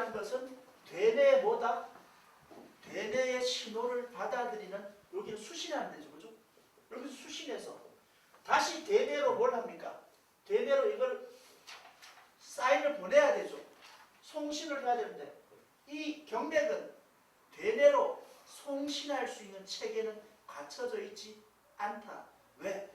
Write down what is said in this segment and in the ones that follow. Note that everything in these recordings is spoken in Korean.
경맥이란 것은 되뇌 뭐다? 되뇌의 신호를 받아들이는 여기는 수신하는 데죠. 그죠? 여기서 수신해서 다시 되뇌로 뭘 합니까? 되뇌로 이걸 사인을 보내야 되죠. 송신을 해야 되는데 이 경맥은 되뇌로 송신할 수 있는 체계는 갖춰져 있지 않다. 왜?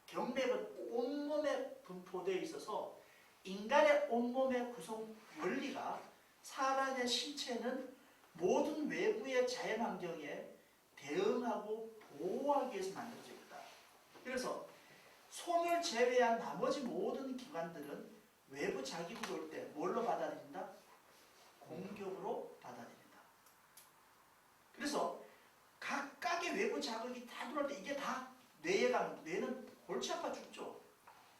경맥은 온몸에 분포되어 있어서 인간의 온몸의 구성 원리가 사람의 신체는 모든 외부의 자연환경에 대응하고 보호하기 위해서 만들어져 있다. 그래서 손을 제외한 나머지 모든 기관들은 외부 자극이 올 때 뭘로 받아들인다? 공격으로 받아들인다. 그래서 각각의 외부 자극이 다 들어올 때 이게 다 뇌에 가면 뇌는 골치 아파 죽죠.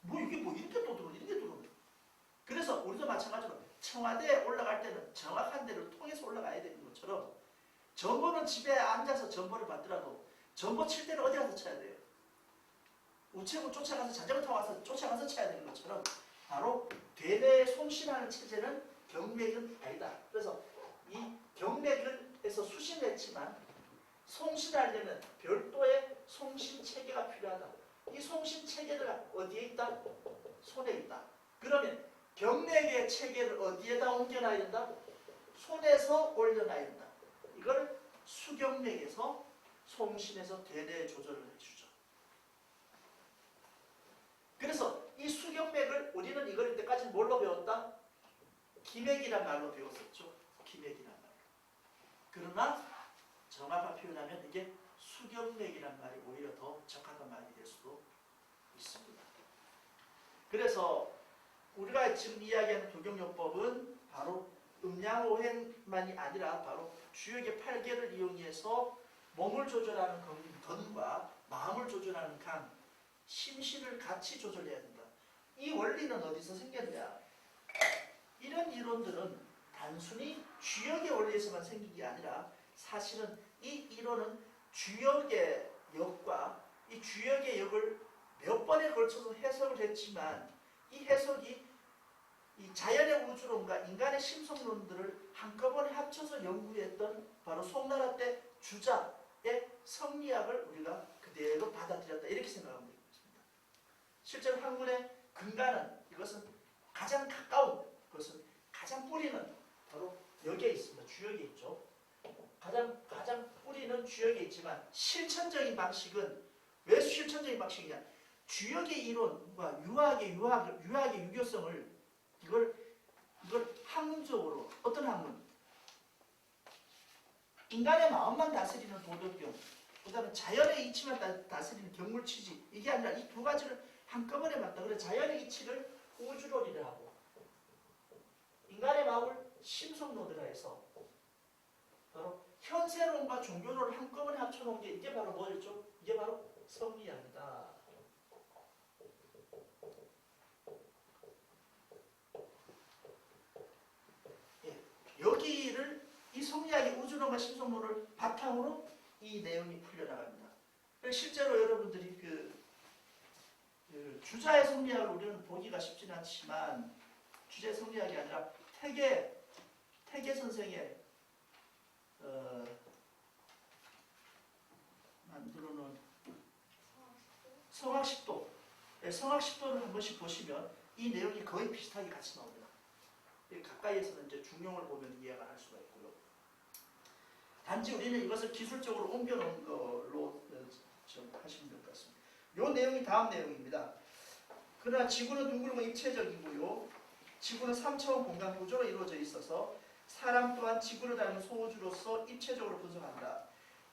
이게 이렇게 또 들어오네, 이렇게 들어오네. 그래서 우리도 마찬가지로 청와대에 올라갈 때는 정확한 데를 통해서 올라가야 되는 것처럼 전보는 집에 앉아서 전보를 받더라도 전보 칠 때는 어디 가서 쳐야 돼요? 우체국 쫓아가서 자전거 타고 와서 쫓아가서 쳐야 되는 것처럼 바로 되뇌에 송신하는 체제는 경맥은 아니다. 그래서 이 경맥에서 수신했지만 송신하려면 별도의 송신 체계가 필요하다. 이 송신 체계가 어디에 있다? 손에 있다. 그러면 경맥의 체계를 어디에다 옮겨놔야 된다? 손에서 올려놔야 된다. 이걸 수경맥에서 송신해서 되뇌 조절을 해주죠. 그래서 이 수경맥을 우리는 이걸 이때까지 뭘로 배웠다? 기맥이란 말로 배웠었죠. 기맥이란 말. 그러나 정확하게 표현하면 이게 수경맥이란 말이 오히려 더 적합한 말이 될 수도 있습니다. 그래서 우리가 지금 이야기하는 도경요법은 바로 음양오행만이 아니라 바로 주역의 8개를 이용해서 몸을 조절하는 건과 마음을 조절하는 간, 심신을 같이 조절해야 된다. 이 원리는 어디서 생겼냐? 이런 이론들은 단순히 주역의 원리에서만 생긴 게 아니라 사실은 이 이론은 주역의 역과 이 주역의 역을 몇 번에 걸쳐서 해석을 했지만 이 해석이 이 자연의 우주론과 인간의 심성론들을 한꺼번에 합쳐서 연구했던 바로 송나라 때 주자의 성리학을 우리가 그대로 받아들였다. 이렇게 생각하면 되겠습니다. 실제로 학문의 근간은 이것은 가장 가까운 것은 가장 뿌리는 바로 여기에 있습니다. 주역에 있죠. 가장 뿌리는 주역에 있지만 실천적인 방식은 왜 실천적인 방식이냐? 주역의 이론과 유학의 유교성을 이걸 학문적으로 어떤 학문? 인간의 마음만 다스리는 도덕경, 그 다음에 자연의 이치만 다스리는 경물치지, 이게 아니라 이 두 가지를 한꺼번에 봤다. 그래서 자연의 이치를 우주론이라 하고 인간의 마음을 심성론이라 해서 바로 현세론과 종교론을 한꺼번에 합쳐놓은 게 이게 바로 뭐였죠? 이게 바로 성리학이다. 여기를 이 성리학의 우주론과 심성론을 바탕으로 이 내용이 풀려나갑니다. 실제로 여러분들이 그 주자의 성리학을 우리는 보기가 쉽지는 않지만 주자의 성리학이 아니라 태계 선생의 만들어놓은 성학식도를 한 번씩 보시면 이 내용이 거의 비슷하게 같이 나옵니다. 가까이에서는 이제 중용을 보면 이해가 할 수가 있고요. 단지 우리는 이것을 기술적으로 옮겨놓은 걸로 좀 하시면 될 것 같습니다. 이 내용이 다음 내용입니다. 그러나 지구는 둥글고 입체적이고요. 지구는 3차원 공간 구조로 이루어져 있어서 사람 또한 지구를 닮은 소우주로서 입체적으로 분석한다.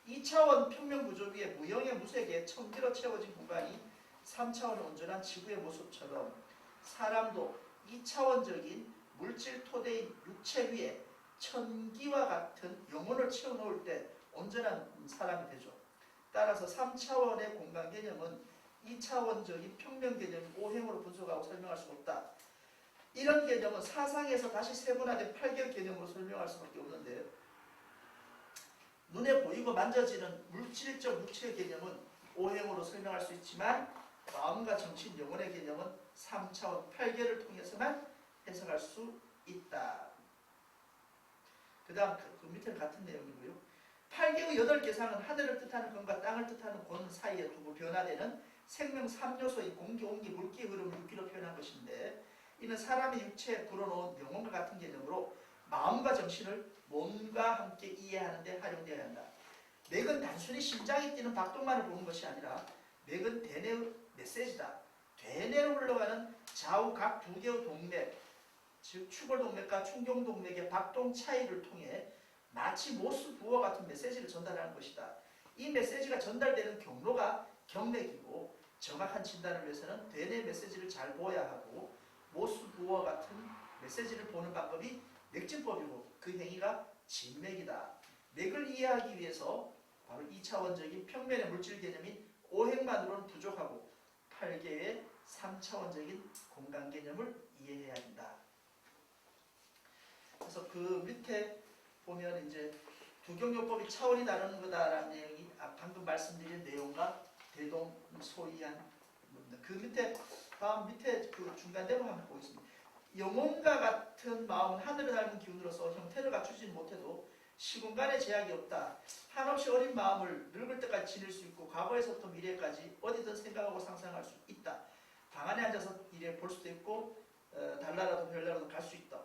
2차원 평면 구조 위에 무형의 무색에 천기로 채워진 공간이 3차원 온전한 지구의 모습처럼 사람도 2차원적인 물질 토대인 육체 위에 천기와 같은 영혼을 채워놓을 때 온전한 사람이 되죠. 따라서 3차원의 공간 개념은 2차원적인 평면 개념을 오행으로 분석하고 설명할 수 없다. 이런 개념은 사상에서 다시 세분화된 8개 개념으로 설명할 수밖에 없는데 눈에 보이고 만져지는 물질적 육체의 개념은 오행으로 설명할 수 있지만 마음과 정신, 영혼의 개념은 3차원 8개를 통해서만 해석할 수 있다. 그 다음 그 밑에는 같은 내용이고요. 8개의 8개상은 하늘을 뜻하는 검과 땅을 뜻하는 권 사이에 두고 변화되는 생명 3요소인 공기, 온기, 물기의 흐름을 육기로 표현한 것인데 이는 사람의 육체에 불어넣은 영혼과 같은 개념으로 마음과 정신을 몸과 함께 이해하는 데 활용되어야 한다. 맥은 단순히 심장이 뛰는 박동만을 보는 것이 아니라 맥은 대뇌의 메시지다. 대뇌로 흘러가는 좌우 각 두 개의 동맥, 즉 추골동맥과 충경동맥의 박동 차이를 통해 마치 모스 부호와 같은 메시지를 전달하는 것이다. 이 메시지가 전달되는 경로가 경맥이고 정확한 진단을 위해서는 대뇌 메시지를 잘 보아야 하고 모스 부호와 같은 메시지를 보는 방법이 맥진법이고 그 행위가 진맥이다. 맥을 이해하기 위해서 바로 2차원적인 평면의 물질 개념인 오행만으로는 부족하고 8개의 3차원적인 공간 개념을 이해해야 한다. 그래서 그 밑에 보면 이제 두경요법이 차원이 다른 거다라는 내용이 방금 말씀드린 내용과 대동소이한 그 밑에 다음 밑에 그 중간 대목 한번 보겠습니다. 영혼과 같은 마음은 하늘을 닮은 기운으로서 형태를 갖추지 못해도 시공간에 제약이 없다. 한없이 어린 마음을 늙을 때까지 지닐 수 있고 과거에서부터 미래까지 어디든 생각하고 상상할 수 있다. 방 안에 앉아서 이래 볼 수도 있고 달나라도 별나라도 갈 수 있다.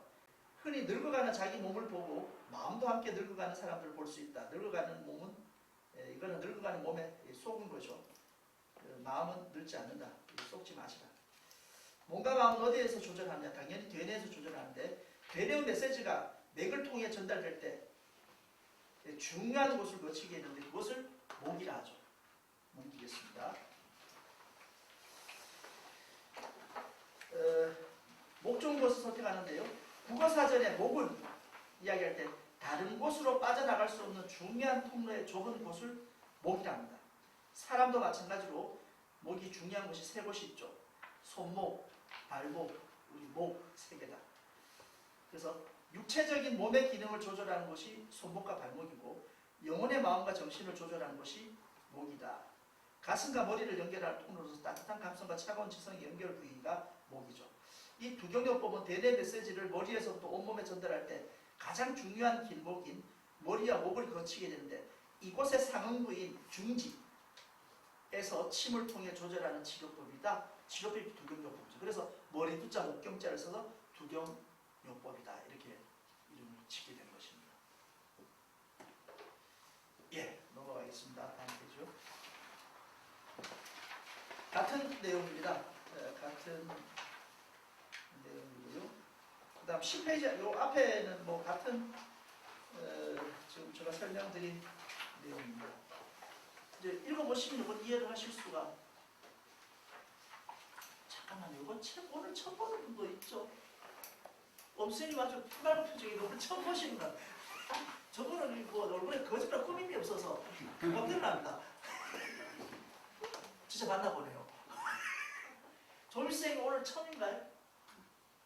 흔히 늙어가는 자기 몸을 보고 마음도 함께 늙어가는 사람들을 볼 수 있다. 늙어가는 몸은 이거는 늙어가는 몸에 속은 거죠. 마음은 늙지 않는다. 속지 마시라. 몸과 마음은 어디에서 조절하느냐? 당연히 대뇌에서 조절하는데 대뇌의 메시지가 맥을 통해 전달될 때 중요한 곳을 거치게 했는데 그것을 목이라 하죠. 넘기겠습니다. 목 좋은 곳을 선택하는데요. 국어사전에 목은 이야기할 때 다른 곳으로 빠져나갈 수 없는 중요한 통로의 좁은 곳을 목이라 합니다. 사람도 마찬가지로 목이 중요한 곳이 세 곳이 있죠. 손목, 발목, 우리 목 세 개다. 그래서 육체적인 몸의 기능을 조절하는 것이 손목과 발목이고 영혼의 마음과 정신을 조절하는 것이 목이다. 가슴과 머리를 연결하는 통로로서 따뜻한 감성과 차가운 지성의 연결 부위가 목이죠. 이 두경요법은 대뇌 메시지를 머리에서부터 온몸에 전달할 때 가장 중요한 길목인 머리와 목을 거치게 되는데 이곳의 상응부인 중지에서 침을 통해 조절하는 치료법이다. 치료법이 두경요법이죠. 그래서 머리 두자 목경자를 써서 두경요법이다. 이렇게 이름을 짓게 된 것입니다. 예, 넘어가겠습니다. 다음 페이지요. 같은 내용입니다. 같은 내용이고요. 그 다음 10페이지, 요 앞에는 뭐 같은 지금 제가 설명드린 내용입니다. 이제 읽어보시면 이건 이해를 하실 수가. 잠깐만요. 이건 오늘 처음 보는 분도 있죠. 엄선이 아주 푸른 표정이 오늘 처음 보시는 것 같아요. 저거는 뭐 얼굴에 거짓말 꾸밈이 없어서 깜짝 납니다. 진짜 만나보네요. 조일생 오늘 처음인가요?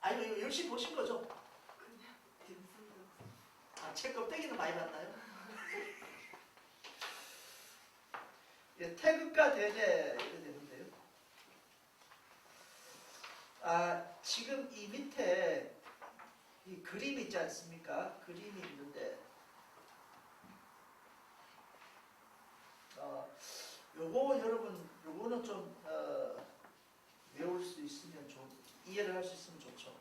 아니 이거 열심히 보신 거죠? 아, 책 껍데기는 많이 봤나요? 예, 태극과 대대 이렇게 되는데요. 아, 지금 이 밑에 이 그림이 있지 않습니까? 그림이 있는데 요거 여러분 요거는 좀 외울 수 있으면 좀 이해를 할 수 있으면 좋죠.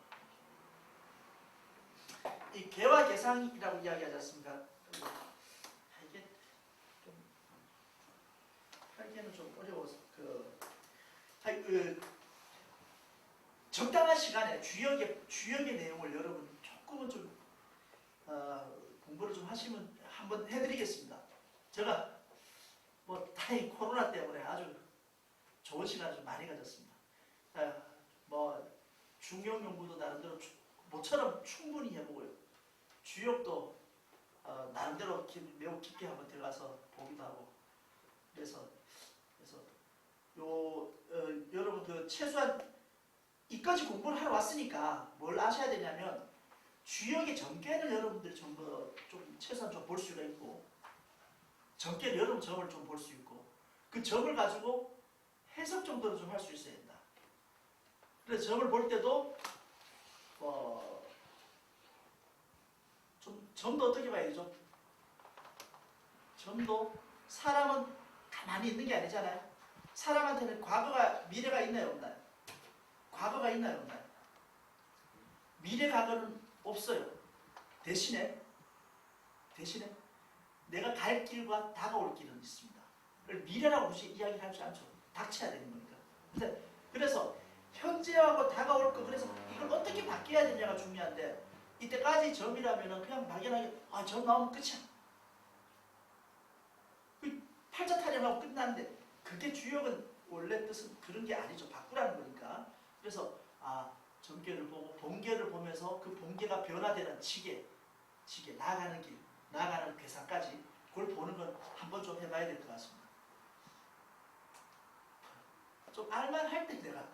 이 개와 개상이라고 이야기하지 않습니까? 이게 좀 하기에는 좀 어려워서 적당한 시간에 주역의 내용을 여러분 조금은 좀 공부를 좀 하시면 한번 해드리겠습니다. 제가 뭐 다행히 코로나 때문에 아주 좋은 시간을 좀 많이 가졌습니다. 뭐 중용 연구도 나름대로 모처럼 충분히 해보고요. 주역도 나름대로 매우 깊게 한번 들어가서 보기도 하고 그래서 여러분 그 최소한 이까지 공부를 하러 왔으니까 뭘 아셔야 되냐면 주역의 전개를 여러분들이 전부 좀 최소한 좀 볼 수가 있고 전개를 여러분 점을 좀 볼 수 있고 그 점을 가지고 해석 정도는 좀 할 수 있어야 된다. 그래서 점을 볼 때도 좀 점도 어떻게 봐야 되죠? 점도 사람은 가만히 있는 게 아니잖아요. 사람한테는 과거가 미래가 있나요 없나요? 과거가 있나요 없나요? 미래 과거는 없어요. 대신에 내가 갈 길과 다가올 길은 있습니다. 그걸 미래라고 굳이 이야기를 하지 않죠. 닥쳐야 되는 거니까. 그래서 현재하고 다가올 거, 그래서 이걸 어떻게 바뀌어야 되냐가 중요한데, 이때까지 점이라면 그냥 막연하게 점 나오면 끝이야. 팔자 타령하고 끝났는데, 그게 주역은 원래 뜻은 그런 게 아니죠. 바꾸라는 거니까. 그래서 점괘를 보고 본괘를 보면서 그 본괘가 변화되는 지게 나아가는 길, 나아가는 괴상까지 그걸 보는 건 한번 좀 해봐야 될 것 같습니다. 좀 알만할 때 내가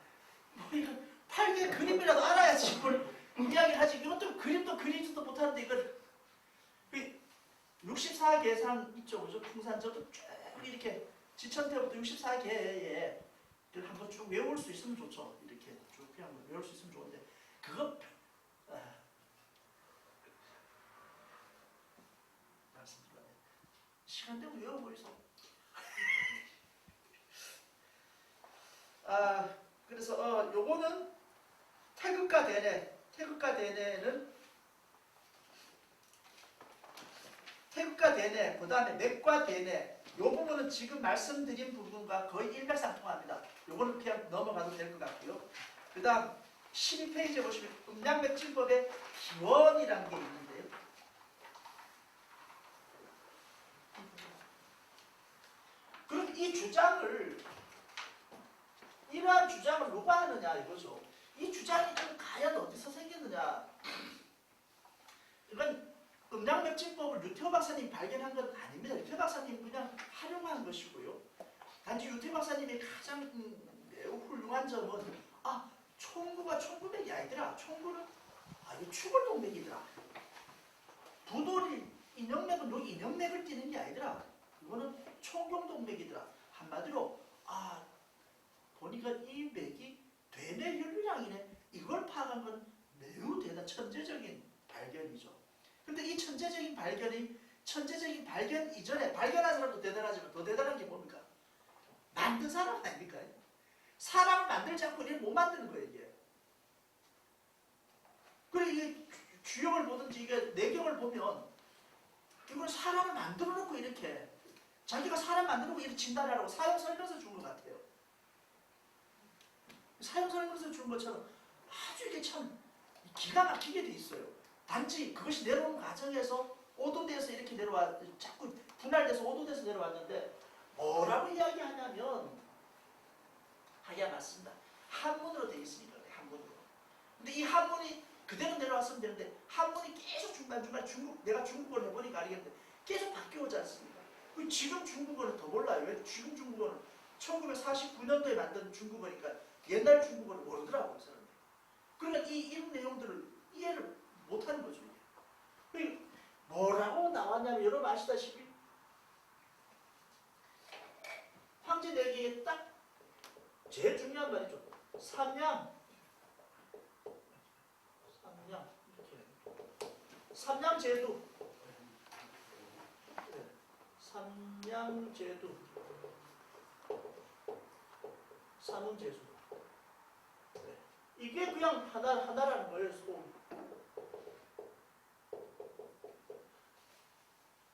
이거 8개 그림이라도 알아야지 이걸 이야기하지. 이것도 그림도 그리지도 못하는데 이걸 64계상 있죠, 그죠? 풍산 저도 쭉 이렇게 지천태부터 64계에 한번 쭉 외울 수 있으면 좋죠. 이렇게 쭉 그냥 외울 수 있으면 좋은데 그거 말씀드려요. 시간 되면 외워버리소. 그래서 요거는 태극과 대내, 그 다음에 맥과 대내, 요 부분은 지금 말씀드린 부분과 거의 일맥상통합니다. 요거는 그냥 넘어가도 될 것 같고요. 그 다음 12페이지에 보시면 음양맥진법의 기원이라는 게 있는데요. 그럼 이러한 주장을 누가 하느냐 이거죠. 이 주장이 그럼 과연 어디서 생겼느냐. 이건 음양맥진법을 유태호 박사님이 발견한 건 아닙니다. 유태호 박사님이 그냥 활용한 것이고요. 단지 유태호 박사님의 가장 매우 훌륭한 점은 총구가 총구맥이 아니더라. 총구는 이 추골동맥이더라. 부돌이 인형맥은 여기 인형맥을 띠는 게 아니더라. 이거는 총경동맥이더라. 한마디로 보니까 이 맥이 대뇌 혈류량이네. 이걸 파악한 건 매우 천재적인 발견이죠. 근데 이 천재적인 발견 이전에 발견한 사람도 대단하지만 더 대단한 게 뭡니까? 만든 사람 아닙니까? 사람을 만들지 않고 이렇게 못 만드는 거예요, 이게. 그래, 이게 주역을 보든지 이게 내경을 보면 이걸 사람을 만들어 놓고 이렇게 자기가 사람 만들어 놓고 이렇게 진단을 하라고 사형 설명서 준 것 같아요. 사형 설명서 준 것처럼 아주 이게 참 기가 막히게 돼 있어요. 단지 그것이 내려오는 과정에서 오도돼서 이렇게 자꾸 분할돼서 오도돼서 내려왔는데 뭐라고 이야기하냐면 하기야 맞습니다. 한문으로 되어 있으니까 한문으로. 근데 이 한문이 그대로 내려왔으면 되는데 한문이 계속 중간중간 내가 중국어를 해보니까 알겠는데 계속 바뀌어오지 않습니까? 지금 중국어는 더 몰라요. 왜 지금 중국어는 1949년도에 만든 중국어니까 옛날 중국어를 모르더라고요, 사람들이. 그러니까 이런 내용들을 이해를 못하는 거죠. 이게. 뭐라고 나왔냐면 여러분 아시다시피 황제내기에 딱 제일 중요한 말이죠. 삼양 이렇게 삼양제도 삼운제수 이게 그냥 하나라는 거예요.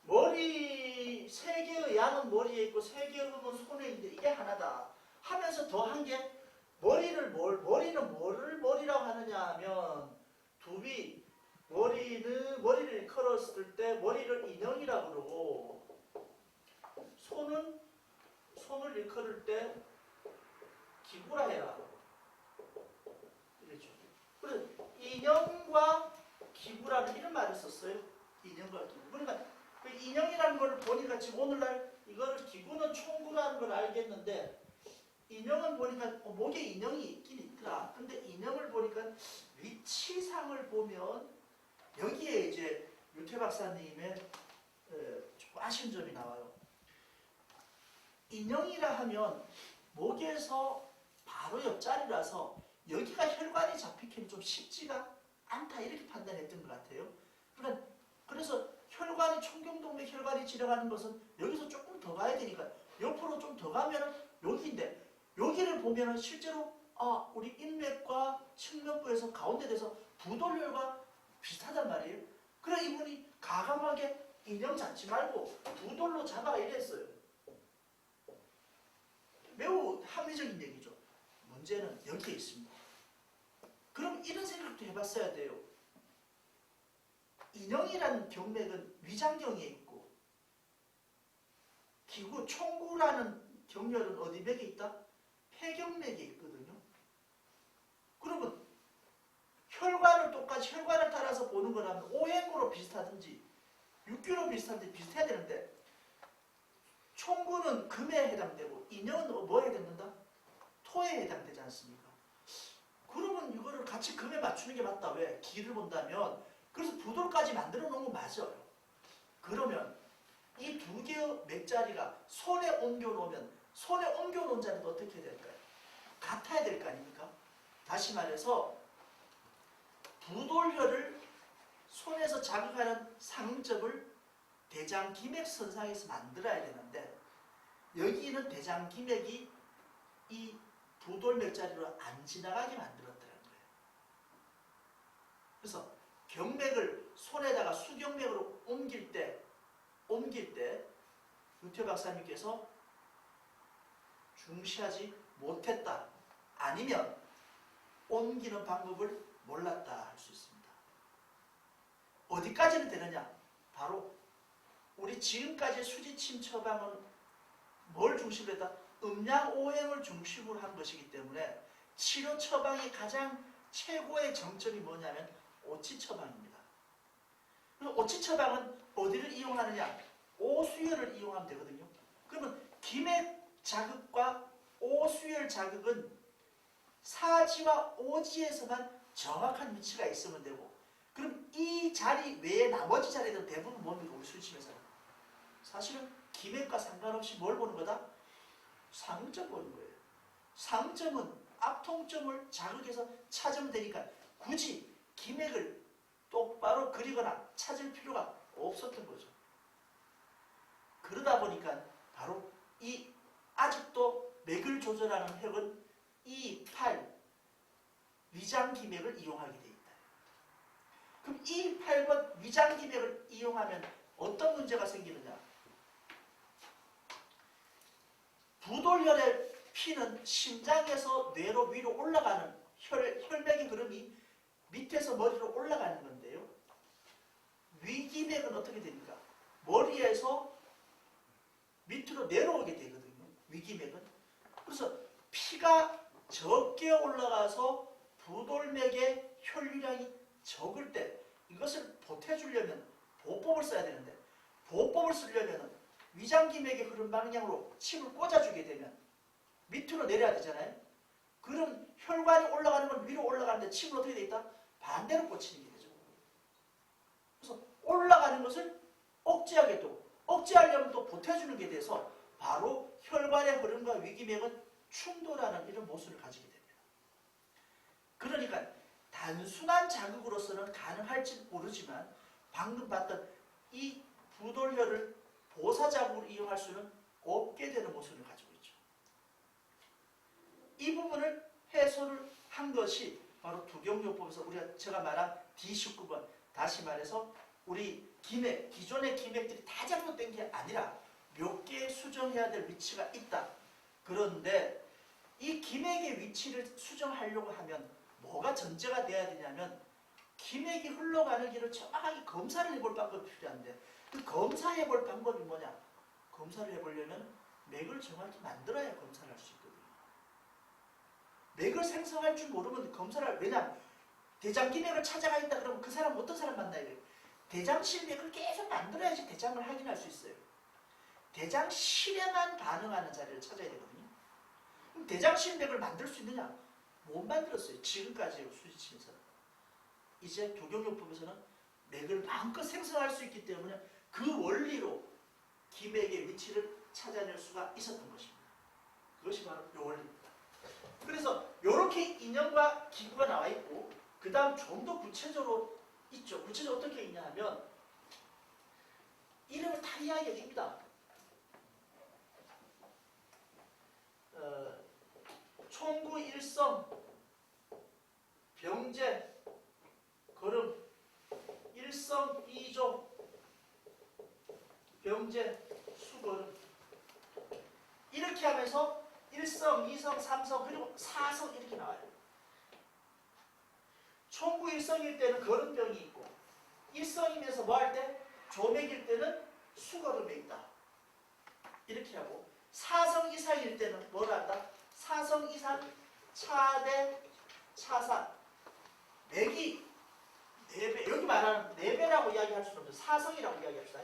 머리 세 개의 양은 머리에 있고 세 개의 음은 손에 있는데 이게 하나다 하면서 더한 게 머리는 뭐를 머리라고 하느냐 하면 두비 머리를 걸었을 때 머리를 인형이라고 그러고 손을 일컬을 때 기구라 해라. 이랬죠. 그래서 인형과 기구라는 이런 말을 썼어요. 인형과 기구. 그러니까 그 인형이라는 걸 보니까 지금 오늘날 이거를 기구는 총구라는 걸 알겠는데 인형은 보니까 목에 인형이 있긴 있더라. 근데 인형을 보니까 위치상을 보면 여기에 이제 유태 박사님의 좀 아쉬운 점이 나와요. 인형이라 하면 목에서 바로 옆자리라서 여기가 혈관이 잡히기는 좀 쉽지가 않다 이렇게 판단했던 것 같아요. 그러니까 그래서 혈관이 청경동맥 혈관이 지나가는 것은 여기서 조금 더 가야 되니까 옆으로 좀 더 가면은 여기인데 여기를 보면은 실제로 우리 인맥과 측면부에서 가운데 돼서 부돌혈과 비슷하단 말이에요. 그래 이분이 가감하게 인형 잡지 말고 부돌로 잡아 이랬어요. 매우 합리적인 얘기죠. 문제는 여기에 있습니다. 그럼 이런 생각도 해봤어야 돼요. 인형이라는 경맥은 위장경에 있고 기구 총구라는 경혈은 어디 맥에 있다? 폐경맥에 있거든요. 그러면 혈관을 똑같이 혈관을 따라서 보는 거라면 오행으로 비슷하든지 육교로 비슷한데 비슷해야 되는데 총구는 금에 해당되고 인형은 뭐에 해당된다? 토에 해당되지 않습니까? 그러면 이거를 같이 금에 맞추는 게 맞다. 왜? 기를 본다면 그래서 부돌까지 만들어 놓은 건 맞아요. 그러면 이 두 개의 맥자리가 손에 옮겨 놓으면 손에 옮겨 놓은 자리도 어떻게 될까요? 같아야 될 거 아닙니까? 다시 말해서 부돌혈을 손에서 자극하는 상점을 대장기맥선상에서 만들어야 되는데 여기는 대장기맥이 이 부돌맥자리로 안 지나가게 만들었다는 거예요. 그래서 경맥을 손에다가 수경맥으로 옮길 때 유태 박사님께서 중시하지 못했다. 아니면 옮기는 방법을 몰랐다 할 수 있습니다. 어디까지는 되느냐? 바로 우리 지금까지 수지침 처방은 뭘 중심으로 했다? 음양오행을 중심으로 한 것이기 때문에 치료 처방이 가장 최고의 정점이 뭐냐면 오치 처방입니다. 그래서 오치 처방은 어디를 이용하느냐? 오수혈을 이용하면 되거든요. 그러면 기맥 자극과 오수혈 자극은 사지와 오지에서만 정확한 위치가 있으면 되고 그럼 이 자리 외에 나머지 자리들은 대부분 뭡니까? 우리 수지침에서는 사실은 기맥과 상관없이 뭘 보는 거다? 상점 보는 거예요. 상점은 앞통점을 자극해서 찾으면 되니까 굳이 기맥을 똑바로 그리거나 찾을 필요가 없었던 거죠. 그러다 보니까 바로 이 아직도 맥을 조절하는 혈은 이 팔 위장기맥을 이용하게 돼 있다. 그럼 이 8번 위장기맥을 이용하면 어떤 문제가 생기느냐? 부돌혈의 피는 심장에서 뇌로 위로 올라가는 혈맥의 흐름이 밑에서 머리로 올라가는 건데요. 위기맥은 어떻게 됩니까? 머리에서 밑으로 내려오게 되거든요. 위기맥은. 그래서 피가 적게 올라가서 부돌맥의 혈류량이 적을 때 이것을 보태주려면 보법을 써야 되는데 보법을 쓰려면 위장기맥의 흐름 방향으로 침을 꽂아주게 되면 밑으로 내려야 되잖아요. 그럼 혈관이 올라가는 건 위로 올라가는데 침은 어떻게 돼 있다? 반대로 꽂히는 게 되죠. 그래서 올라가는 것을 억제하게 또 억제하려면 또 보태주는 게 돼서 바로 혈관의 흐름과 위기맥은 충돌하는 이런 모습을 가지게 됩니다. 그러니까 단순한 자극으로서는 가능할지 모르지만 방금 봤던 이 부돌혈을 보사자극으로 이용할 수는 없게 되는 모습을 가지고 있죠. 이 부분을 해소를 한 것이 바로 두경요법에서 제가 말한 D19번 다시 말해서 우리 기맥, 기존의 기맥들이 다 잘못된 게 아니라 몇 개 수정해야 될 위치가 있다. 그런데 이 기맥의 위치를 수정하려고 하면 뭐가 전제가 돼야 되냐면 기맥이 흘러가는 길을 정확하게 검사를 해볼 방법이 필요한데 그 검사해볼 방법이 뭐냐? 검사를 해보려면 맥을 정확히 만들어야 검사를 할 수 있거든요. 맥을 생성할 줄 모르면 검사를 왜냐하면 대장기맥을 찾아가 있다 그러면 그 사람 어떤 사람 만나야 돼요? 대장실맥을 계속 만들어야지 대장을 확인할 수 있어요. 대장실에만 반응하는 자리를 찾아야 되거든요. 그럼 대장실맥을 만들 수 있느냐? 못 만들었어요. 지금까지 수지침에서는. 이제 두경요법에서는 맥을 마음껏 생성할 수 있기 때문에 그 원리로 기맥의 위치를 찾아낼 수가 있었던 것입니다. 그것이 바로 이 원리입니다. 그래서 이렇게 인형과 기구가 나와 있고 그 다음 좀 더 구체적으로 있죠. 구체적으로 어떻게 있냐 하면 이름을 다 이야기해 줍니다. 총구 일성, 병제, 거름, 일성 이조, 병제, 수거름. 이렇게 하면서 일성, 이성, 삼성, 그리고 사성 이렇게 나와요. 총구 일성일 때는 거름병이 있고, 일성이면서 뭐 할 때? 조맥일 때는 수거름에 있다. 이렇게 하고, 사성 이상일 때는 뭘 한다? 사성 이상, 차대, 차산. 맥이 4배, 여기 말하는 4배라고 이야기할 수는 없죠. 사성이라고 이야기합시다.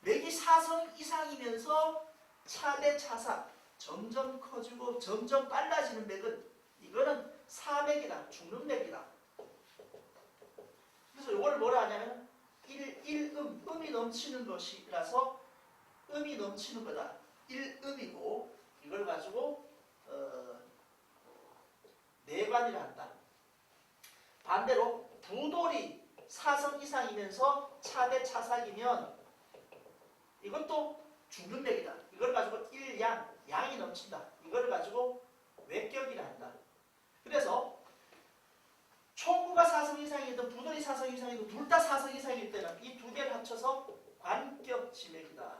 맥이 사성 이상이면서 차대, 차산. 점점 커지고 점점 빨라지는 맥은 이거는 사맥이다. 죽는 맥이다. 그래서 이걸 뭐라 하냐면 음이 넘치는 것이라서 음이 넘치는 거다. 일음이고 이걸 가지고 내관이라 한다. 반대로 부돌이 사성 이상이면서 차대 차삭이면 이것도 죽는 맥이다. 이걸 가지고 일양, 양이 넘친다. 이걸 가지고 외격이라 한다. 그래서 총구가 사성 이상이든 부돌이 사성 이상이든 둘 다 사성 이상일 때는 이 두 개를 합쳐서 관격지맥이다.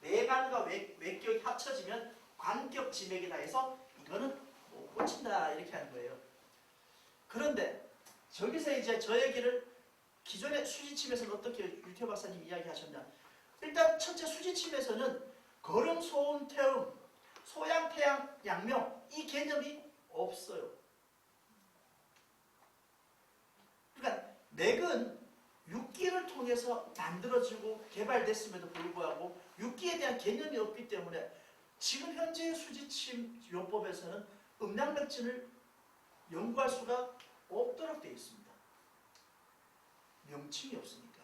내관과 외격이 합쳐지면 관격지맥이다 해서 이거는 못 고친다 이렇게 하는 거예요. 그런데 저기서 이제 저 얘기를 기존의 수지침에서는 어떻게 유태호 박사님 이야기하셨냐. 일단 첫째 수지침에서는 거름, 소음, 태음, 소양, 태양, 양명 이 개념이 없어요. 그러니까 맥은 육기를 통해서 만들어지고 개발됐음에도 불구하고 육기에 대한 개념이 없기 때문에 지금 현재의 수지침 요법에서는 음양맥진을 연구할 수가 없도록 되어 있습니다. 명칭이 없으니까.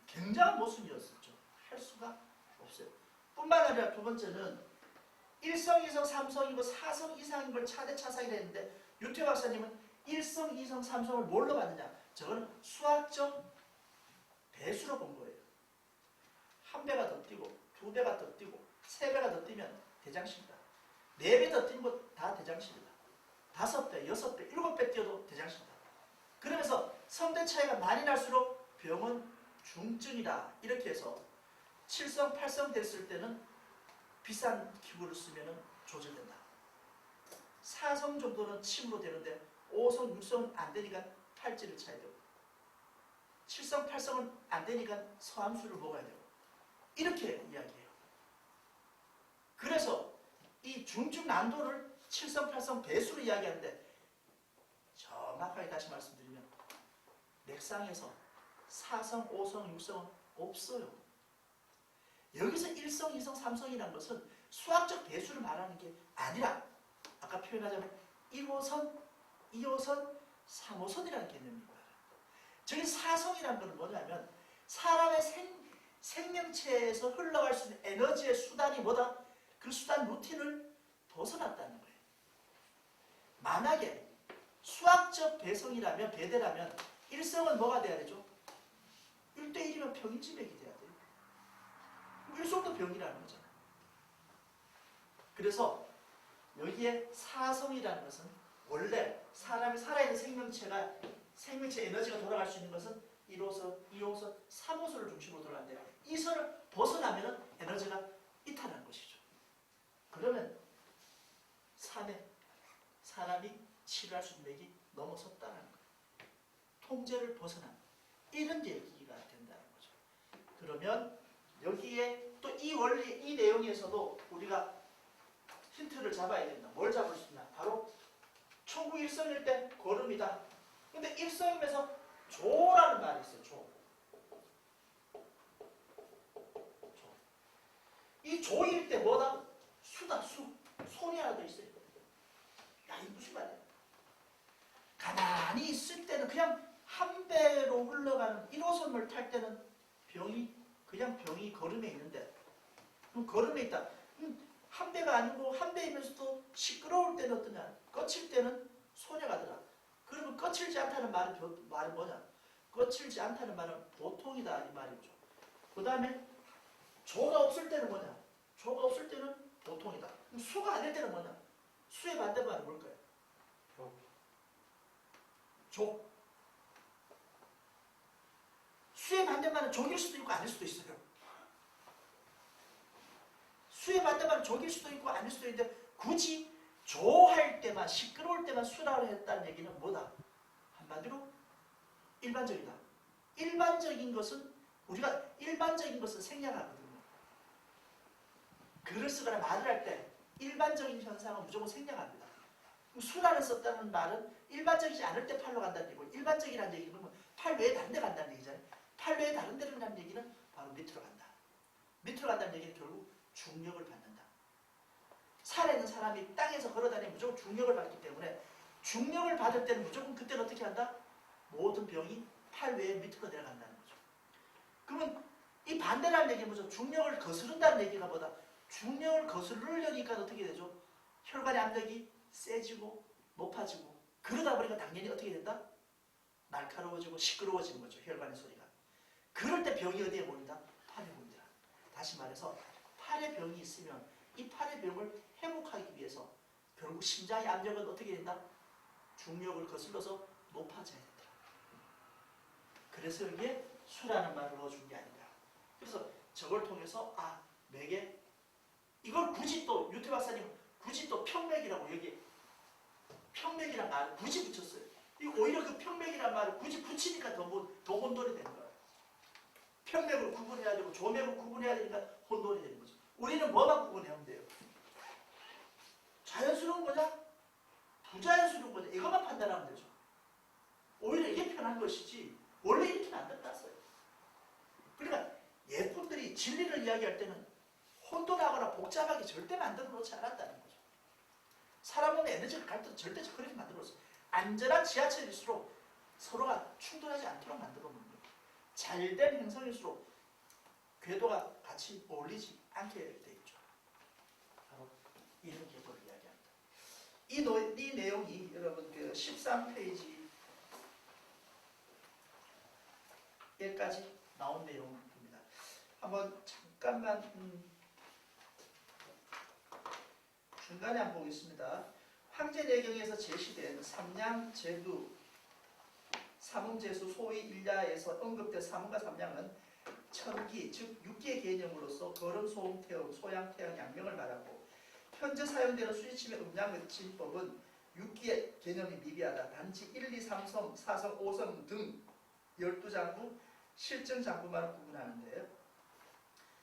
굉장한 모순이었었죠. 할 수가 없어요. 뿐만 아니라 두 번째는 일성, 이성, 삼성이고 사성 이상인 걸 차대 차상이라 했는데 유태호 박사님은 일성, 이성, 삼성을 뭘로 봤느냐? 저거는 수학적 배수로 본 거예요. 한 배가 더 뛰고 두 배가 더 뛰고 세 배가 더 뛰면 대장신이다. 네 배 더 뛰는 거 다 대장신이다. 5배, 6배, 7배 뛰어도 대장신이다. 그러면서 성대 차이가 많이 날수록 병은 중증이다. 이렇게 해서 7성, 8성 됐을 때는 비싼 기구를 쓰면 조절된다. 4성 정도는 침으로 되는데 5성, 6성은 안 되니까 팔찌를 차야 되고 7성, 8성은 안 되니까 서암수를 먹어야 되고 이렇게 이야기해요. 그래서 이 중증 난도를 7성, 8성 배수로 이야기하는데 정확하게 다시 말씀드리면 맥상에서 4성, 5성, 6성은 없어요. 여기서 1성, 2성, 3성이라는 것은 수학적 배수를 말하는 게 아니라 아까 표현하자면 1호선, 2호선, 3호선이라는 개념입니다. 저기 4성이라는 것은 뭐냐면 사람의 생명체에서 흘러갈 수 있는 에너지의 수단이 뭐다? 그 수단 루틴을 벗어났다는 거예요. 만약에 수학적 배성이라면 배대라면 1성은 뭐가 돼야 되죠? 1대1이면 평인지맥이 돼야 돼요. 1성도 병이라는 거잖아요. 그래서 여기에 사성이라는 것은 원래 사람이 살아있는 생명체 에너지가 돌아갈 수 있는 것은 1호선, 2호선, 3호선을 중심으로 돌아가는데 이 선을 벗어나면 에너지가 이탈하는 것이죠. 그러면 사람이 치료할 수 있는 맥이 넘어섰다는 거예요. 통제를 벗어난 이런 얘기가 된다는 거죠. 그러면 여기에 또 이 원리, 이 내용에서도 우리가 힌트를 잡아야 된다. 뭘 잡을 수 있냐? 바로 총구 일성일 때 고름이다. 근데 일성임에서 조라는 말이 있어요. 조. 이 조일 때 뭐다? 수다, 수. 손이 하나 더 있어요. 야, 이게 무슨 말이야? 가만히 있을 때는 그냥 한 배로 흘러가는 1호선을 탈 때는 그냥 병이 걸음에 있는데, 그럼 걸음에 있다. 한 배가 아니고 한 배이면서도 시끄러울 때는 어떠냐? 거칠 때는 손해 가더라. 그러면 거칠지 않다는 말은 뭐냐? 거칠지 않다는 말은 보통이다 이 말이죠. 그 다음에 조가 없을 때는 뭐냐? 조가 없을 때는 보통이다. 그럼 수가 아닐 때는 뭐냐? 수의 반대말은 뭘까요? 조. 수의 반대말은 종일 수도 있고 아닐 수도 있어요. 수의 반대말은 종일 수도 있고 아닐 수도 있는데 굳이 조할 때만 시끄러울 때만 수라고 했다는 얘기는 뭐다? 한마디로 일반적이다. 일반적인 것은 우리가 일반적인 것은 생략하거든요. 글을 쓰거나 말을 할 때 일반적인 현상은 무조건 생략합니다. 수라는 썼다는 말은 일반적이지 않을 때 팔로 간다는 얘기고 일반적이라는 얘기는 뭐 팔 외에 다른 데 간다는 얘기잖아요. 팔 외에 다른 데를 간다는 얘기는 바로 밑으로 간다. 밑으로 간다는 얘기는 결국 중력을 받는다. 살아있는 사람이 땅에서 걸어다니면 무조건 중력을 받기 때문에 중력을 받을 때는 무조건 그때는 어떻게 한다? 모든 병이 팔 외에 밑으로 내려간다는 거죠. 그러면 이 반대라는 얘기는 뭐죠? 중력을 거스른다는 얘기가 뭐다? 중력을 거스르려니까 어떻게 되죠? 혈관의 압력이 세지고 높아지고 그러다 보니까 당연히 어떻게 된다? 날카로워지고 시끄러워지는 거죠. 혈관의 소리가. 그럴 때 병이 어디에 모인다? 팔에 모인다. 다시 말해서 팔에 병이 있으면 이 팔의 병을 회복하기 위해서 결국 심장의 압력은 어떻게 된다? 중력을 거슬러서 높아져야 된다. 그래서 여기에 수라는 말을 넣어준 게 아닌가. 그래서 저걸 통해서 맥에 이걸 굳이 또 유태 박사님 굳이 또 평맥이라고 여기 평맥이란 말을 굳이 붙였어요. 이 오히려 그 평맥이란 말을 굳이 붙이니까 더 혼돈이 되는 거예요. 평맥을 구분해야 되고 조맥을 구분해야 되니까 혼돈이 되는 거죠. 우리는 뭐만 구분하면 돼요? 자연스러운 거냐? 부자연스러운 거냐? 이것만 판단하면 되죠. 오히려 이게 편한 것이지 원래 이렇게는 안 된다어요. 그러니까 예품들이 진리를 이야기할 때는 혼돈하거나 복잡하게 절대 만들어 놓지 않았다는 거죠. 사람 몸의 에너지를 갈등 절대 그렇게 만들어 놓았어요. 안전한 지하철일수록 서로가 충돌하지 않도록 만들어 놓는 거예요. 잘된 행성일수록 궤도가 같이 어울리지 않게 돼 있죠. 바로 이런 궤도를 이야기합니다. 이 내용이 여러분 그 13페이지 여기까지 나온 내용입니다. 한번 잠깐만 중간에 한번 보겠습니다. 황제내경에서 제시된 삼량제두, 삼음제수 소위 일야에서 언급된 삼음과 삼량은 천기, 즉 육기의 개념으로서 거름, 소음, 태음, 소양, 태양, 양명을 말하고 현재 사용되는 수지침의 음양의진법은 육기의 개념이 미비하다. 단지 1, 2, 3성, 4성, 5성 등 12장구, 실증장구만 구분하는데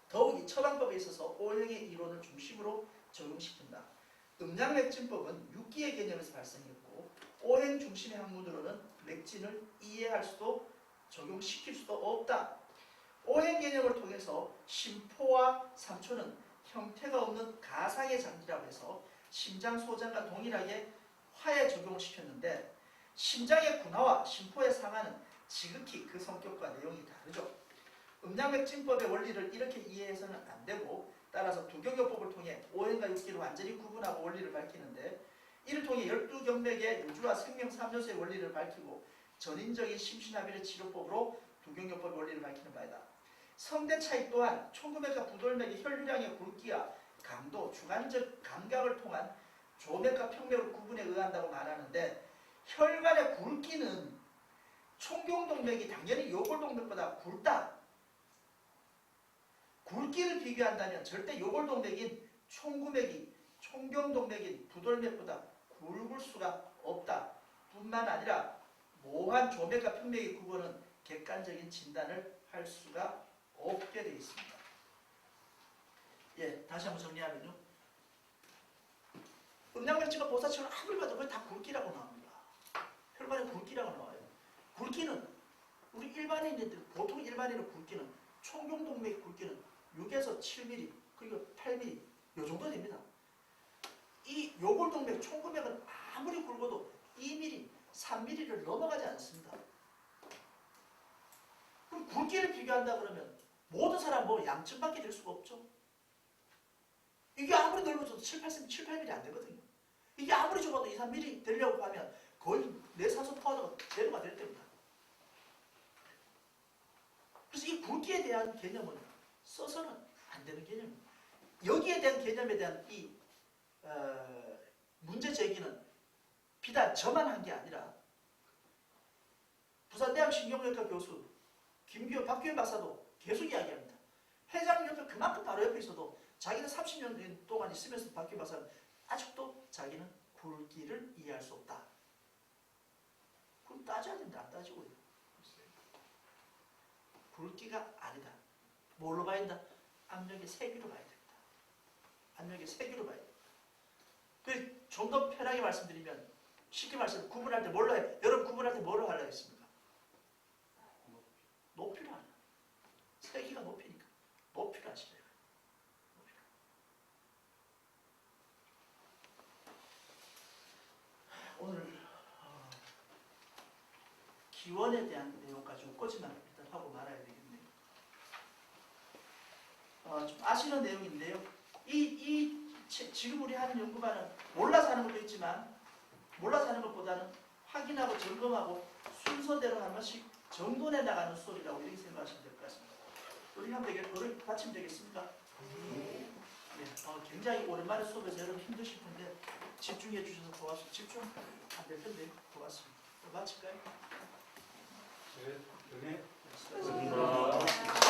더욱 이 처방법에 있어서 오행의 이론을 중심으로 적용시킨다. 음양맥진법은 육기의 개념에서 발생했고 오행 중심의 학문으로는 맥진을 이해할 수도 적용시킬 수도 없다. 오행 개념을 통해서 심포와 삼초는 형태가 없는 가상의 장기라고 해서 심장, 소장과 동일하게 화에 적용시켰는데 심장의 군화와 심포의 상하는 지극히 그 성격과 내용이 다르죠. 음양맥진법의 원리를 이렇게 이해해서는 안 되고 따라서 두경요법을 통해 오행과 육기를 완전히 구분하고 원리를 밝히는데 이를 통해 12경맥의 유주와 생명 3요소의 원리를 밝히고 전인적인 심신합의의 치료법으로 두경요법의 원리를 밝히는 바이다. 성대 차이 또한 총구맥과 부돌맥의 혈류량의 굵기와 강도, 주관적 감각을 통한 조맥과 평맥을 구분에 의한다고 말하는데 혈관의 굵기는 총경동맥이 당연히 요골동맥보다 굵다. 굵기를 비교한다면 절대 요골동맥인 총구맥이 총경동맥인 부돌맥보다 굵을 수가 없다. 뿐만 아니라 모호한 조맥과 평맥의 구분은 객관적인 진단을 할 수가 없게 되어 있습니다. 예, 다시 한번 정리하면요. 음양맥진과 보사처럼 아무리 봐도 거의 다 굵기라고 나옵니다. 혈관의 굵기라고 나와요. 굵기는 우리 일반인들 보통 일반인의 굵기는 총경동맥의 굵기는 6에서 7mm 그리고 8mm 요 정도 됩니다. 이 요골동맥, 총구맥은 아무리 굵어도 2mm, 3mm를 넘어가지 않습니다. 그럼 굵기를 비교한다 그러면 모든 사람 뭐 양측밖에 될 수가 없죠. 이게 아무리 넓어져도 7, 8mm 안 되거든요. 이게 아무리 좁아도 2, 3mm 되려고 하면 거의 내 사소 파워가 제로가 될 때입니다. 대한 개념은 써서는 안 되는 개념입니다. 여기에 대한 개념에 대한 이 문제 제기는 비단 저만 한 게 아니라 부산대학 신경외과 교수 박규현 박사도 계속 이야기합니다. 회장 옆에 그만큼 바로 옆에 있어도 자기는 30년 동안 있으면서 박규현 박사는 아직도 자기는 굵기를 이해할 수 없다. 그럼 따져야 된다. 안 따지고요. 굵기가 아니다. 뭘로 봐야 된다? 압력의 세기로 봐야 됩니다. 압력의 세기로 봐야 됩니다. 좀 더 편하게 말씀드리면 쉽게 말씀 구분할 때 뭘로 해? 여러분 구분할 때 뭘로 하려고 했습니까? 높이로 하냐. 세기가 높이니까 높이로 하시래요. 오늘 기원에 대한 내용까지 웃거지만 일단 하고 말아야 되겠네요. 좀 아시는 내용인데요. 지금 우리 하는 연구반은 몰라서 하는 것도 있지만 몰라서 하는 것보다는 확인하고 점검하고 순서대로 한 번씩 정돈해 나가는 수업이라고 이렇게 생각하시면 될 것 같습니다. 우리 하면 받치면 되겠습니까? 네. 굉장히 오랜만에 수업에서 여러분 힘드실 텐데 집중해 주셔서 고맙습니다. 집중 안 될 텐데 고맙습니다. 마칠까요? 네. 수고하셨습니다.